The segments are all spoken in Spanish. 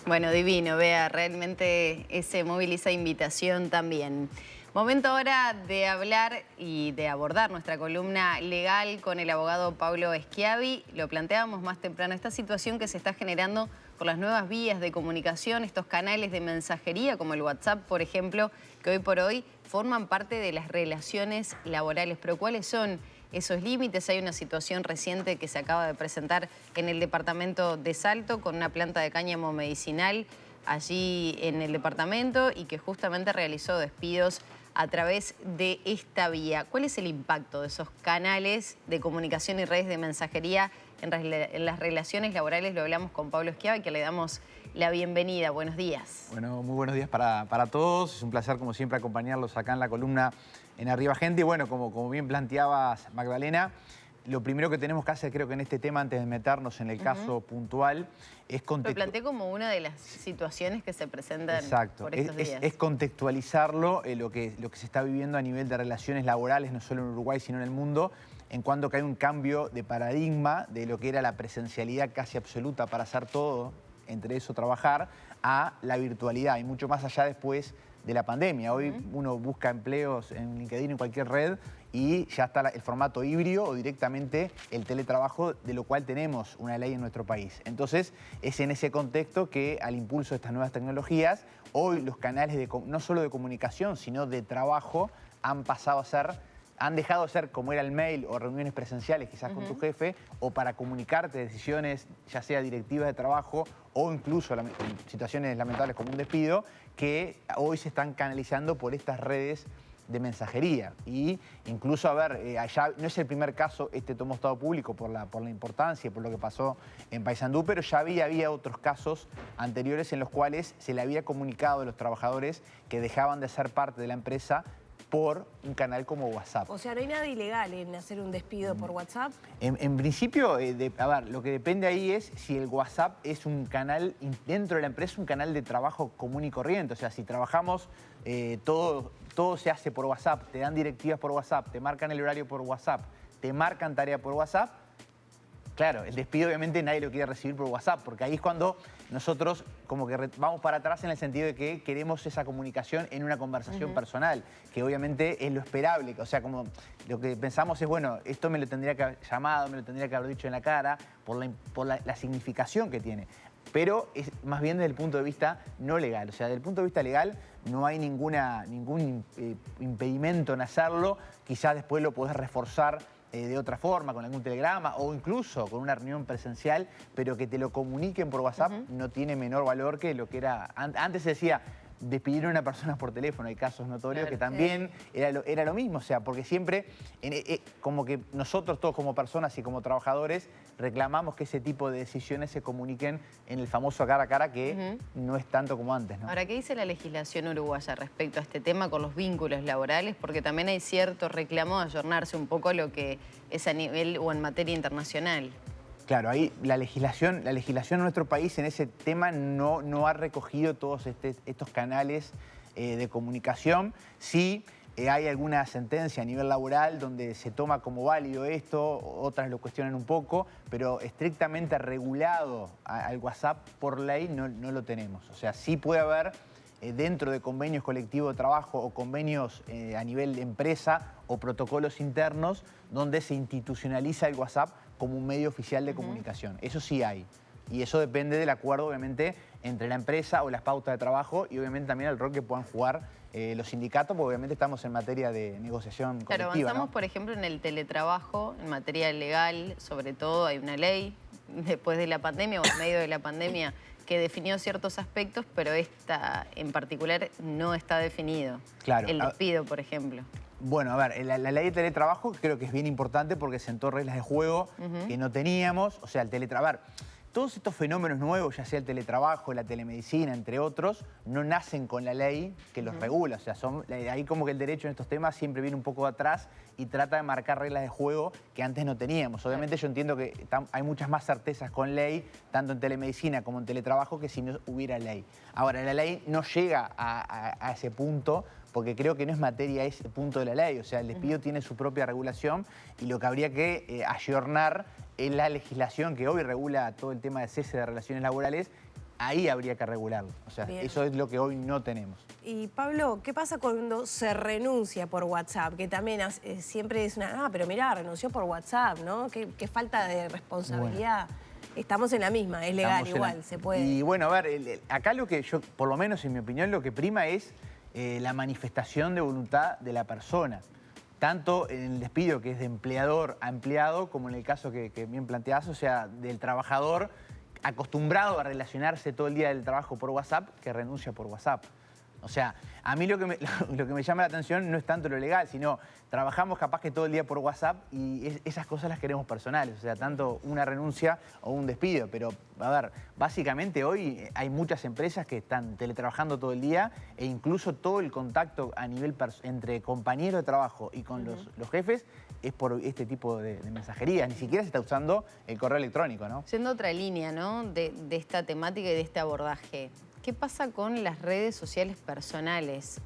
Bueno, divino, Bea, realmente ese móvil, esa invitación también. Momento ahora de hablar y de abordar nuestra columna legal con el abogado Pablo Schiavi. Lo planteábamos más temprano, esta situación que se está generando con las nuevas vías de comunicación, estos canales de mensajería como el WhatsApp, por ejemplo, que hoy por hoy forman parte de las relaciones laborales. Pero ¿cuáles son esos límites? Hay una situación reciente que se acaba de presentar en el departamento de Salto con una planta de cáñamo medicinal allí en el departamento y que justamente realizó despidos a través de esta vía. ¿Cuál es el impacto de esos canales de comunicación y redes de mensajería en las relaciones laborales? Lo hablamos con Pablo Schiavi, que le damos la bienvenida. Buenos días. Bueno, muy buenos días para todos. Es un placer, como siempre, acompañarlos acá en la columna en Arriba Gente. Y bueno, como bien planteabas, Magdalena, lo primero que tenemos que hacer, creo que en este tema, antes de meternos en el caso puntual, es Lo planteé como una de las situaciones que se presentan por estos días. Es contextualizarlo, lo que se está viviendo a nivel de relaciones laborales, no solo en Uruguay, sino en el mundo, en cuanto que hay un cambio de paradigma de lo que era la presencialidad casi absoluta para hacer todo, entre eso trabajar, a la virtualidad y mucho más allá después de la pandemia. Hoy uno busca empleos en LinkedIn, en cualquier red, y ya está el formato híbrido o directamente el teletrabajo, de lo cual tenemos una ley en nuestro país. Entonces, es en ese contexto que, al impulso de estas nuevas tecnologías, hoy los canales no solo de comunicación, sino de trabajo, han dejado de ser como era el mail o reuniones presenciales quizás con tu jefe, o para comunicarte decisiones, ya sea directivas de trabajo o incluso situaciones lamentables como un despido, que hoy se están canalizando por estas redes de mensajería. Y incluso, allá no es el primer caso, tomó estado público por la importancia y por lo que pasó en Paysandú, pero ya había otros casos anteriores en los cuales se le había comunicado a los trabajadores que dejaban de ser parte de la empresa por un canal como WhatsApp. O sea, no hay nada ilegal en hacer un despido por WhatsApp. En principio, lo que depende ahí es si el WhatsApp es un canal, dentro de la empresa, un canal de trabajo común y corriente. O sea, si trabajamos, todo se hace por WhatsApp, te dan directivas por WhatsApp, te marcan el horario por WhatsApp, te marcan tarea por WhatsApp. Claro, el despido obviamente nadie lo quiere recibir por WhatsApp, porque ahí es cuando nosotros como que vamos para atrás en el sentido de que queremos esa comunicación en una conversación personal, que obviamente es lo esperable. O sea, como lo que pensamos es, bueno, esto me lo tendría que haber llamado, me lo tendría que haber dicho en la cara, por la significación que tiene. Pero es más bien desde el punto de vista no legal. O sea, desde el punto de vista legal no hay ningún impedimento en hacerlo. Quizás después lo podés reforzar de otra forma, con algún telegrama o incluso con una reunión presencial, pero que te lo comuniquen por WhatsApp no tiene menor valor que lo que era. Antes se decía, despedir a una persona por teléfono, hay casos notorios que también era lo mismo, o sea, porque siempre, como que nosotros todos como personas y como trabajadores, reclamamos que ese tipo de decisiones se comuniquen en el famoso cara a cara, que no es tanto como antes, ¿no? Ahora, ¿qué dice la legislación uruguaya respecto a este tema con los vínculos laborales? Porque también hay cierto reclamo de ayornarse un poco a lo que es a nivel o en materia internacional. Claro, ahí la legislación en nuestro país en ese tema no ha recogido todos estos canales de comunicación. Sí, hay alguna sentencia a nivel laboral donde se toma como válido esto, otras lo cuestionan un poco, pero estrictamente regulado al WhatsApp por ley no lo tenemos. O sea, sí puede haber dentro de convenios colectivos de trabajo o convenios a nivel de empresa o protocolos internos donde se institucionaliza el WhatsApp como un medio oficial de comunicación. Eso sí hay. Y eso depende del acuerdo, obviamente, entre la empresa o las pautas de trabajo y obviamente también el rol que puedan jugar los sindicatos, porque obviamente estamos en materia de negociación colectiva. Claro, avanzamos, ¿no? Por ejemplo, en el teletrabajo, en materia legal, sobre todo hay una ley después de la pandemia o en medio de la pandemia que definió ciertos aspectos, pero esta en particular no está definido. Claro. El despido, por ejemplo. Bueno, a ver, la ley de teletrabajo creo que es bien importante porque sentó reglas de juego que no teníamos. O sea, el teletrabajo, todos estos fenómenos nuevos, ya sea el teletrabajo, la telemedicina, entre otros, no nacen con la ley que los regula. O sea, ahí como que el derecho en estos temas siempre viene un poco atrás y trata de marcar reglas de juego que antes no teníamos. Obviamente yo entiendo que hay muchas más certezas con ley, tanto en telemedicina como en teletrabajo, que si no hubiera ley. Ahora, la ley no llega a ese punto porque creo que no es materia ese punto de la ley. O sea, el despido tiene su propia regulación y lo que habría que ayornar en la legislación que hoy regula todo el tema de cese de relaciones laborales, ahí habría que regularlo. O sea, Bien. eso es lo que hoy no tenemos. Y Pablo, ¿qué pasa cuando se renuncia por WhatsApp? Que también siempre es pero mirá, renunció por WhatsApp, ¿no? Qué falta de responsabilidad. Estamos en la misma, es legal igual, se puede. Y bueno, a ver, acá lo que yo, por lo menos en mi opinión, lo que prima es la manifestación de voluntad de la persona. Tanto en el despido que es de empleador a empleado, como en el caso que bien planteás, o sea, del trabajador acostumbrado a relacionarse todo el día del trabajo por WhatsApp, que renuncia por WhatsApp. O sea, a mí lo que me llama la atención no es tanto lo legal, sino trabajamos capaz que todo el día por WhatsApp y esas cosas las queremos personales. O sea, tanto una renuncia o un despido. Pero, a ver, básicamente hoy hay muchas empresas que están teletrabajando todo el día e incluso todo el contacto a nivel entre compañeros de trabajo y con los jefes es por este tipo de mensajería. Ni siquiera se está usando el correo electrónico, ¿no? Siendo otra línea, ¿no? de esta temática y de este abordaje. ¿Qué pasa con las redes sociales personales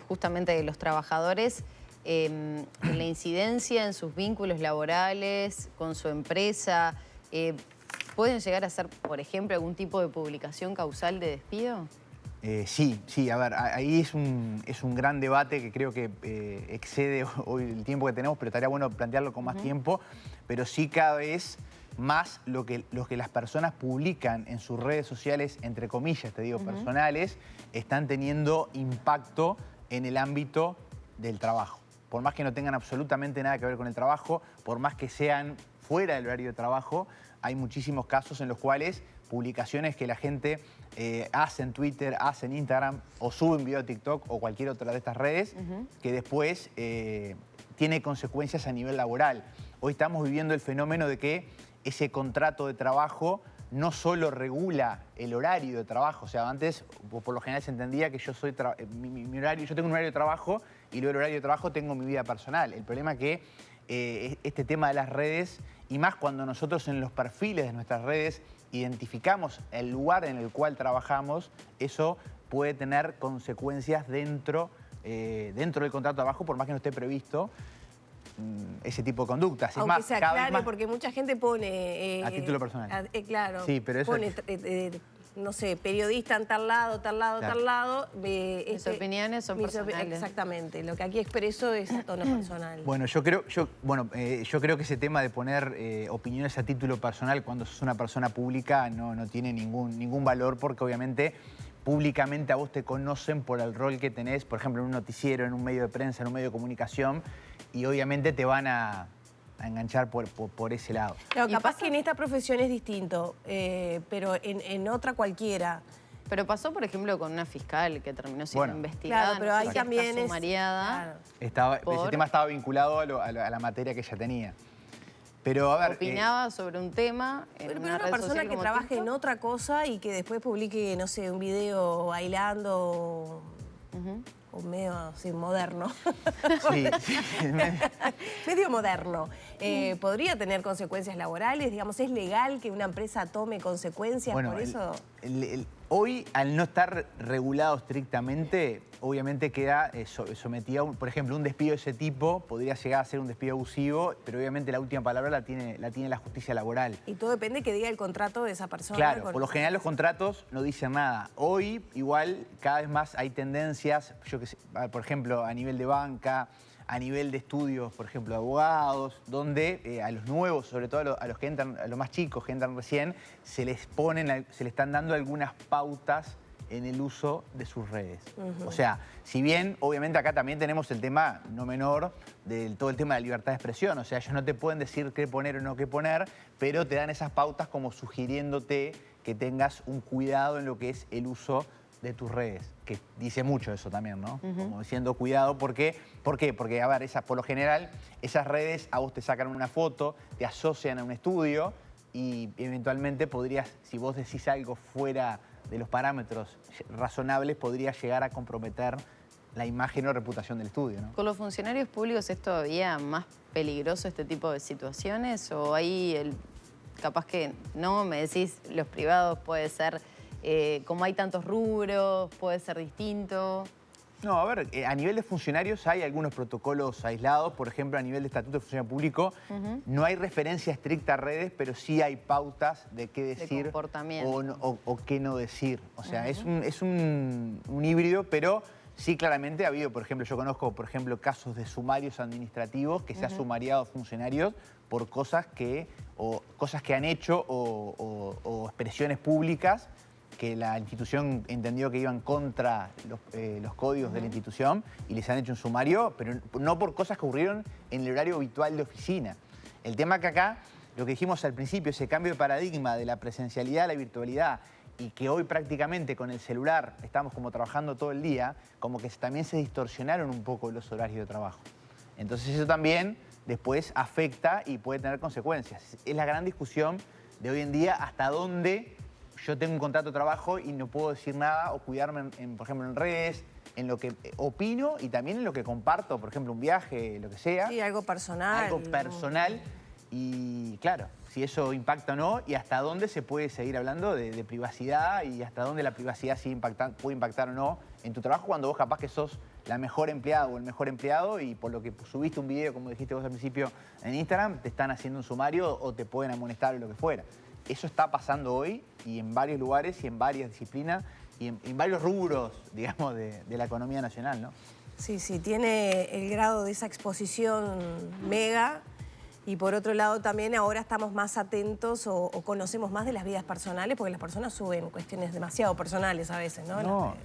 justamente de los trabajadores en la incidencia en sus vínculos laborales, con su empresa? ¿Pueden llegar a ser, por ejemplo, algún tipo de publicación causal de despido? Sí, a ver, ahí es un gran debate que creo que excede hoy el tiempo que tenemos, pero estaría bueno plantearlo con más tiempo, pero sí cada vez más lo que las personas publican en sus redes sociales, entre comillas, te digo, personales, están teniendo impacto en el ámbito del trabajo. Por más que no tengan absolutamente nada que ver con el trabajo, por más que sean fuera del horario de trabajo, hay muchísimos casos en los cuales publicaciones que la gente hace en Twitter, hace en Instagram o sube un video a TikTok o cualquier otra de estas redes, que después tiene consecuencias a nivel laboral. Hoy estamos viviendo el fenómeno de que ese contrato de trabajo no solo regula el horario de trabajo, o sea, antes por lo general se entendía que yo soy mi horario, yo tengo un horario de trabajo y luego el horario de trabajo tengo mi vida personal. El problema es que este tema de las redes, y más cuando nosotros en los perfiles de nuestras redes identificamos el lugar en el cual trabajamos, eso puede tener consecuencias dentro del contrato de trabajo, por más que no esté previsto ese tipo de conductas. Aunque es más, se aclare, porque mucha gente pone... a título personal. Claro. Sí, pero eso pone, no sé, periodista en tal lado, tal lado, Claro. tal lado. Mis opiniones son personales. Exactamente. Lo que aquí expreso es a tono personal. Bueno, yo creo que ese tema de poner opiniones a título personal cuando sos una persona pública no tiene ningún valor, porque obviamente públicamente a vos te conocen por el rol que tenés, por ejemplo, en un noticiero, en un medio de prensa, en un medio de comunicación, y obviamente te van a enganchar por ese lado. Claro, capaz que en esta profesión es distinto, pero en otra cualquiera. Pero pasó, por ejemplo, con una fiscal que terminó siendo investigada. Claro, pero ahí no sé si también está es... sumariada. Claro. Ese tema estaba vinculado a la materia que ella tenía. Pero, a ver... Opinaba sobre un tema en Pero una una red persona social que como trabaje TikTok. en otra cosa y que después publique, no sé, un video bailando o medio así moderno. Sí, Medio moderno. ¿Podría tener consecuencias laborales? Digamos, ¿es legal que una empresa tome consecuencias por eso? Hoy, al no estar regulado estrictamente, obviamente queda sometido a, por ejemplo, un despido de ese tipo podría llegar a ser un despido abusivo, pero obviamente la última palabra la tiene la justicia laboral. Y todo depende que diga el contrato de esa persona. Claro, por lo general los contratos no dicen nada. Hoy, igual, cada vez más hay tendencias, yo que sé, por ejemplo, a nivel de banca, a nivel de estudios, por ejemplo, de abogados, donde a los nuevos, sobre todo a los que entran, a los más chicos que entran recién, se les están dando algunas pautas en el uso de sus redes. O sea, si bien, obviamente, acá también tenemos el tema no menor de todo el tema de la libertad de expresión. O sea, ellos no te pueden decir qué poner o no qué poner, pero te dan esas pautas como sugiriéndote que tengas un cuidado en lo que es el uso de tus redes, que dice mucho eso también, ¿no? Como diciendo cuidado, ¿por qué? Porque, a ver, por lo general, esas redes a vos te sacan una foto, te asocian a un estudio y eventualmente podrías, si vos decís algo fuera de los parámetros razonables, podría llegar a comprometer la imagen o reputación del estudio, ¿no? ¿Con los funcionarios públicos es todavía más peligroso este tipo de situaciones? ¿O ahí, capaz que no, me decís, los privados puede ser... como hay tantos rubros, puede ser distinto? No, a ver, a nivel de funcionarios hay algunos protocolos aislados. Por ejemplo, a nivel de Estatuto de Funcionario Público no hay referencia estricta a redes, pero sí hay pautas de qué decir o qué no decir. O sea, es un híbrido, pero sí claramente ha habido, por ejemplo, yo conozco, por ejemplo, casos de sumarios administrativos que se ha sumariado a funcionarios por cosas que han hecho o expresiones públicas que la institución entendió que iban contra los códigos de la institución y les han hecho un sumario, pero no por cosas que ocurrieron en el horario habitual de oficina. El tema que acá, lo que dijimos al principio, ese cambio de paradigma de la presencialidad a la virtualidad y que hoy prácticamente con el celular estamos como trabajando todo el día, como que también se distorsionaron un poco los horarios de trabajo. Entonces eso también después afecta y puede tener consecuencias. Es la gran discusión de hoy en día hasta dónde yo tengo un contrato de trabajo y no puedo decir nada o cuidarme, por ejemplo, en redes, en lo que opino y también en lo que comparto, por ejemplo, un viaje, lo que sea. Sí, algo personal. Algo personal y, claro, si eso impacta o no y hasta dónde se puede seguir hablando de privacidad y hasta dónde la privacidad puede impactar o no en tu trabajo cuando vos capaz que sos la mejor empleada o el mejor empleado y por lo que subiste un video, como dijiste vos al principio, en Instagram, te están haciendo un sumario o te pueden amonestar o lo que fuera. Eso está pasando hoy y en varios lugares y en varias disciplinas y en varios rubros, digamos, de la economía nacional, ¿no? Sí, sí, tiene el grado de esa exposición mega y por otro lado también ahora estamos más atentos o conocemos más de las vidas personales porque las personas suben cuestiones demasiado personales a veces, ¿no? No,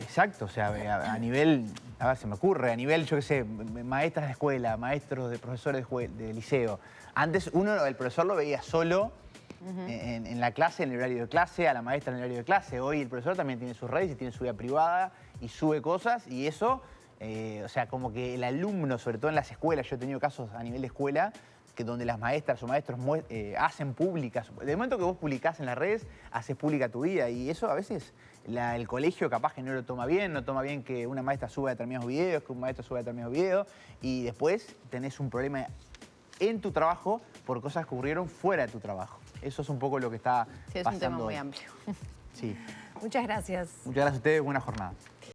exacto, o sea, a nivel, a ver, se me ocurre, a nivel, yo qué sé, maestras de escuela, maestros, profesores de liceo. Antes el profesor lo veía solo en la clase, en el horario de clase, a la maestra en el horario de clase. Hoy el profesor también tiene sus redes y tiene su vida privada y sube cosas y eso, o sea, como que el alumno, sobre todo en las escuelas, yo he tenido casos a nivel de escuela, que donde las maestras o maestros hacen públicas. De momento que vos publicás en las redes, haces pública tu vida y eso a veces el colegio capaz que no lo toma bien, no toma bien que una maestra suba determinados videos, que un maestro suba determinados videos y después tenés un problema en tu trabajo por cosas que ocurrieron fuera de tu trabajo. Eso es un poco lo que está pasando. Sí, es un tema muy amplio. Sí. Muchas gracias. Muchas gracias a ustedes, buena jornada.